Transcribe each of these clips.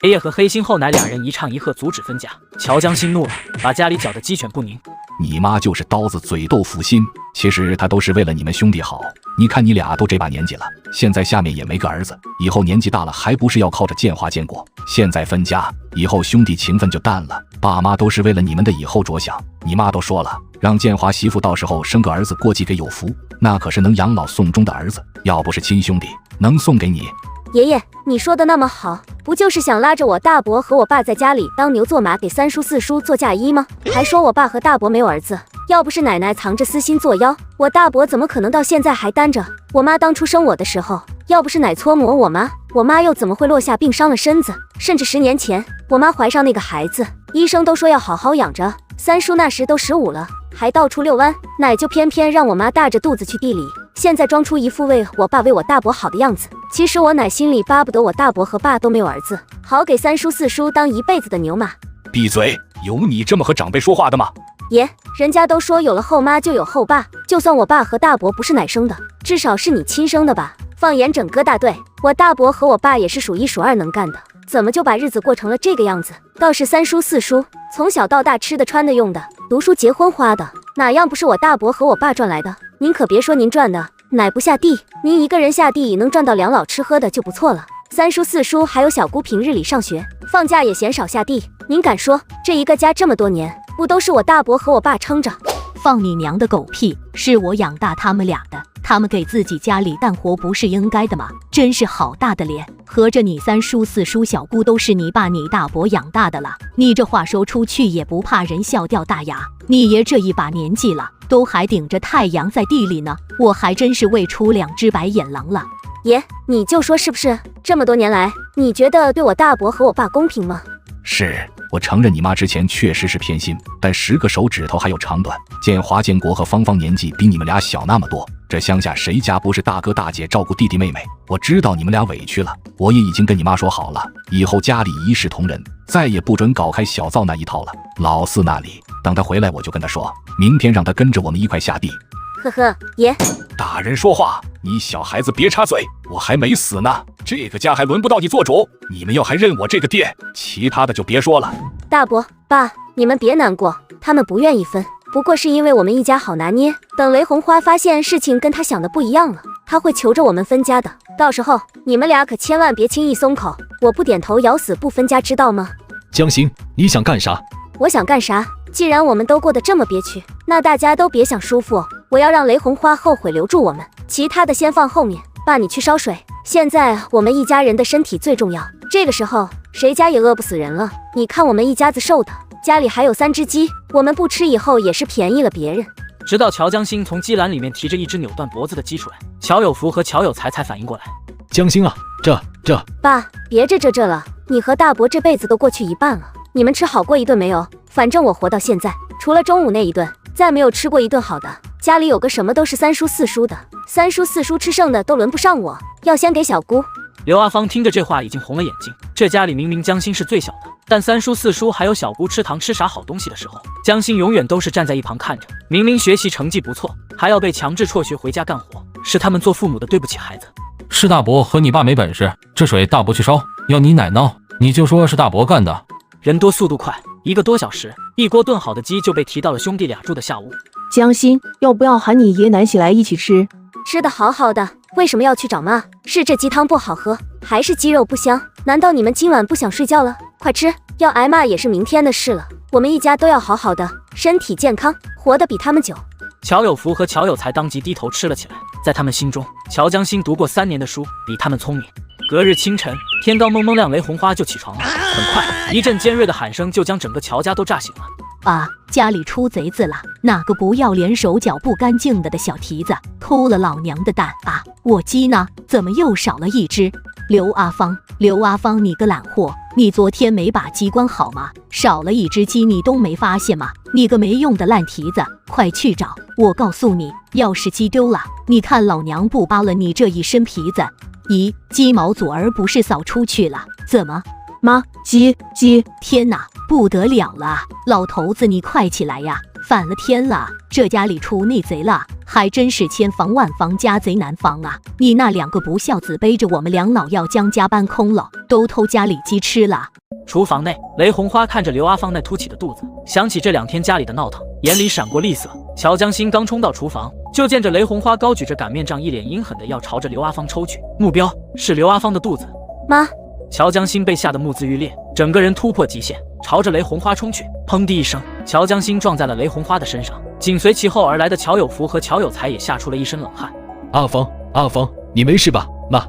黑夜和黑心后奶俩人一唱一和阻止分家，乔江心怒了，把家里搅得鸡犬不宁。你妈就是刀子嘴豆腐心，其实她都是为了你们兄弟好。你看你俩都这把年纪了，现在下面也没个儿子，以后年纪大了还不是要靠着建华建国？现在分家以后兄弟情分就淡了，爸妈都是为了你们的以后着想。你妈都说了，让建华媳妇到时候生个儿子过继给有福，那可是能养老送终的儿子，要不是亲兄弟，能送给你？爷爷，你说的那么好，不就是想拉着我大伯和我爸在家里当牛做马，给三叔四叔做嫁衣吗？还说我爸和大伯没有儿子，要不是奶奶藏着私心作妖，我大伯怎么可能到现在还单着？我妈当初生我的时候，要不是奶搓磨我妈又怎么会落下病伤了身子？甚至10年前我妈怀上那个孩子，医生都说要好好养着，三叔那时都15了，还到处遛弯，奶就偏偏让我妈大着肚子去地里，现在装出一副为我爸为我大伯好的样子。其实我奶心里巴不得我大伯和爸都没有儿子，好给三叔四叔当一辈子的牛马。闭嘴！有你这么和长辈说话的吗？爷，人家都说有了后妈就有后爸，就算我爸和大伯不是奶生的，至少是你亲生的吧？放眼整个大队，我大伯和我爸也是数1数2能干的，怎么就把日子过成了这个样子？倒是三叔四叔，从小到大吃的穿的用的，读书结婚花的，哪样不是我大伯和我爸赚来的？您可别说您赚的，奶不下地，您一个人下地能赚到2老吃喝的就不错了。三叔四叔还有小姑平日里上学放假也嫌少下地，您敢说这一个家这么多年不都是我大伯和我爸撑着？放你娘的狗屁！是我养大他们俩的，他们给自己家里干活不是应该的吗？真是好大的脸！合着你三叔四叔小姑都是你爸你大伯养大的了，你这话说出去也不怕人笑掉大牙？你爷这一把年纪了，都还顶着太阳在地里呢，我还真是喂出2只白眼狼了。爷，你就说是不是？这么多年来，你觉得对我大伯和我爸公平吗？是，我承认你妈之前确实是偏心，但10个手指头还有长短。建华、建国和芳芳年纪比你们俩小那么多，这乡下谁家不是大哥大姐照顾弟弟妹妹？我知道你们俩委屈了，我也已经跟你妈说好了，以后家里一视同仁，再也不准搞开小灶那一套了。老四那里，等他回来我就跟他说，明天让他跟着我们一块下地。呵呵，爷，大人说话，你小孩子别插嘴，我还没死呢，这个家还轮不到你做主，你们要还认我这个爹，其他的就别说了。大伯、爸，你们别难过，他们不愿意分，不过是因为我们一家好拿捏，等雷红花发现事情跟他想的不一样了，他会求着我们分家的，到时候你们俩可千万别轻易松口，我不点头咬死不分家，知道吗？江心，你想干啥？我想干啥？既然我们都过得这么憋屈，那大家都别想舒服，我要让雷红花后悔留住我们，其他的先放后面。爸，你去烧水，现在我们一家人的身体最重要，这个时候谁家也饿不死人了，你看我们一家子瘦的，家里还有3只鸡，我们不吃以后也是便宜了别人。直到乔江心从鸡篮里面提着一只扭断脖子的鸡出来，乔有福和乔有才反应过来。江心啊，这爸，别这了，你和大伯这辈子都过去一半了，你们吃好过一顿没有？反正我活到现在，除了中午那一顿，再没有吃过一顿好的，家里有个什么都是三叔四叔的，三叔四叔吃剩的都轮不上我，要先给小姑。刘阿芳听着这话已经红了眼睛，这家里明明江心是最小的，但三叔四叔还有小姑吃糖吃啥好东西的时候，江心永远都是站在一旁看着，明明学习成绩不错，还要被强制辍学回家干活，是他们做父母的对不起孩子。是大伯和你爸没本事，这水大伯去烧，要你奶闹，你就说是大伯干的。人多速度快，1个多小时，一锅炖好的鸡就被提到了兄弟俩住的下屋。江心，要不要喊你爷奶起来一起吃？吃的好好的，为什么要去找妈？是这鸡汤不好喝，还是鸡肉不香？难道你们今晚不想睡觉了？快吃，要挨骂也是明天的事了。我们一家都要好好的，身体健康，活得比他们久。乔有福和乔有才当即低头吃了起来，在他们心中，乔江心读过3年的书，比他们聪明。隔日清晨，天刚蒙蒙亮，雷红花就起床了。很快，一阵尖锐的喊声就将整个乔家都炸醒了。啊，家里出贼子了！哪个不要脸手脚不干净的小蹄子偷了老娘的蛋啊！我鸡呢？怎么又少了1只？刘阿芳，你个懒货，你昨天没把鸡关好吗？少了1只鸡你都没发现吗？你个没用的烂蹄子，快去找！我告诉你，要是鸡丢了，你看老娘不扒了你这一身皮子！咦，鸡毛左儿不是扫出去了？怎么？妈，鸡！天哪，不得了了！老头子你快起来呀！反了天了，这家里出内贼了，还真是千防万防家贼难防啊！你那2个不孝子背着我们两老要将家搬空了，都偷家里鸡吃了。厨房内，雷红花看着刘阿芳那凸起的肚子，想起这2天家里的闹腾，眼里闪过厉色。乔江心刚冲到厨房，就见着雷红花高举着擀面杖，一脸阴狠的要朝着刘阿芳抽去，目标是刘阿芳的肚子。妈！乔江心被吓得目眦欲裂，整个人突破极限，朝着雷红花冲去。砰的一声，乔江心撞在了雷红花的身上，紧随其后而来的乔有福和乔有才也吓出了一身冷汗。阿芳，你没事吧？妈，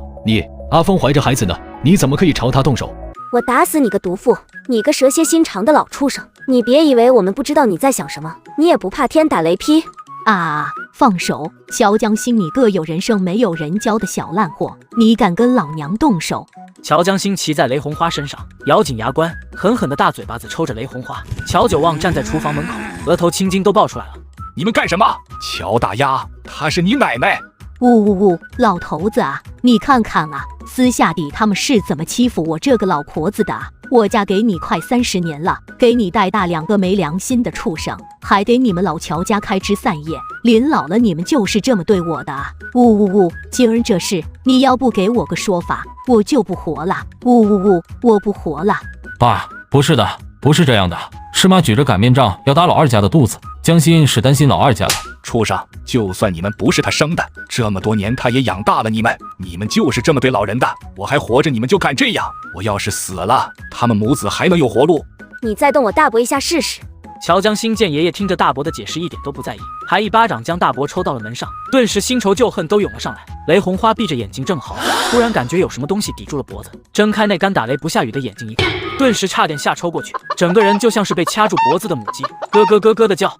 阿芳怀着孩子呢，你怎么可以朝她动手？我打死你个毒妇！你个蛇蝎心肠的老畜生！你别以为我们不知道你在想什么，你也不怕天打雷劈？啊！放手！乔江心，你个有人生没有人教的小烂货，你敢跟老娘动手！乔江心骑在雷红花身上，咬紧牙关，狠狠的大嘴巴子抽着雷红花。乔九旺站在厨房门口，额头青筋都爆出来了。你们干什么？乔大丫，她是你奶奶！呜，老头子啊，你看看啊，私下里他们是怎么欺负我这个老婆子的？我嫁给你快30年了，给你带大2个没良心的畜生，还给你们老乔家开枝散叶，临老了你们就是这么对我的啊！呜，今儿这事你要不给我个说法，我就不活了！呜，我不活了！爸，不是的，不是这样的，是妈举着擀面杖要打老二家的肚子，江心是担心老二家的。畜生，就算你们不是他生的，这么多年他也养大了你们，你们就是这么对老人的。我还活着，你们就敢这样？我要是死了，他们母子还能有活路？你再动我大伯一下试试！乔江心见爷爷听着大伯的解释一点都不在意，还一巴掌将大伯抽到了门上，顿时新仇旧恨都涌了上来。雷红花闭着眼睛正嚎，突然感觉有什么东西抵住了脖子，睁开那干打雷不下雨的眼睛一看，顿时差点吓抽过去，整个人就像是被掐住脖子的母鸡，咯咯咯咯的叫。